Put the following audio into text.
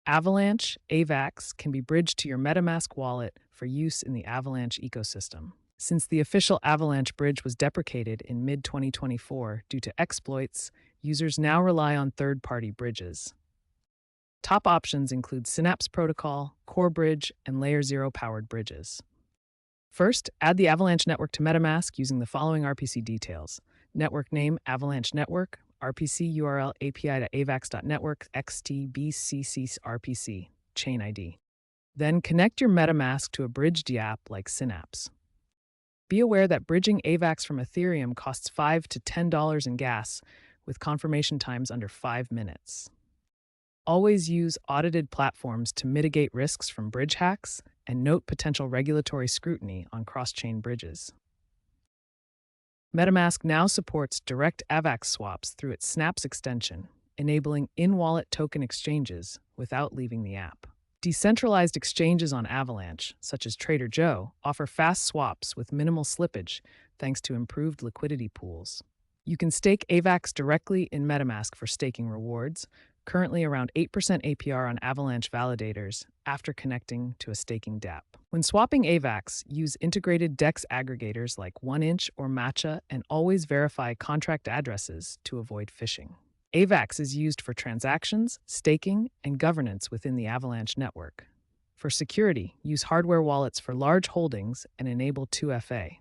Avalanche AVAX can be bridged to your MetaMask wallet for use in the Avalanche ecosystem. Since the official Avalanche bridge was deprecated in mid 2024 due to exploits, users now rely on third party bridges. Top options include Synapse Protocol, Core Bridge, and Layer 0 powered bridges. First, add the Avalanche network to MetaMask using the following RPC details: network name Avalanche Network, RPC URL API.avax.network XTBCC chain ID. Then connect your MetaMask to a bridged app like Synapse. Be aware that bridging AVAX from Ethereum costs $5 to $10 in gas, with confirmation times under 5 minutes. Always use audited platforms to mitigate risks from bridge hacks and note potential regulatory scrutiny on cross-chain bridges. MetaMask now supports direct AVAX swaps through its Snaps extension, enabling in-wallet token exchanges without leaving the app. Decentralized exchanges on Avalanche, such as Trader Joe, offer fast swaps with minimal slippage thanks to improved liquidity pools. You can stake AVAX directly in MetaMask for staking rewards, currently around 8% APR on Avalanche validators after connecting to a staking dApp. When swapping AVAX, use integrated DEX aggregators like 1inch or Matcha and always verify contract addresses to avoid phishing. AVAX is used for transactions, staking, and governance within the Avalanche network. For security, use hardware wallets for large holdings and enable 2FA.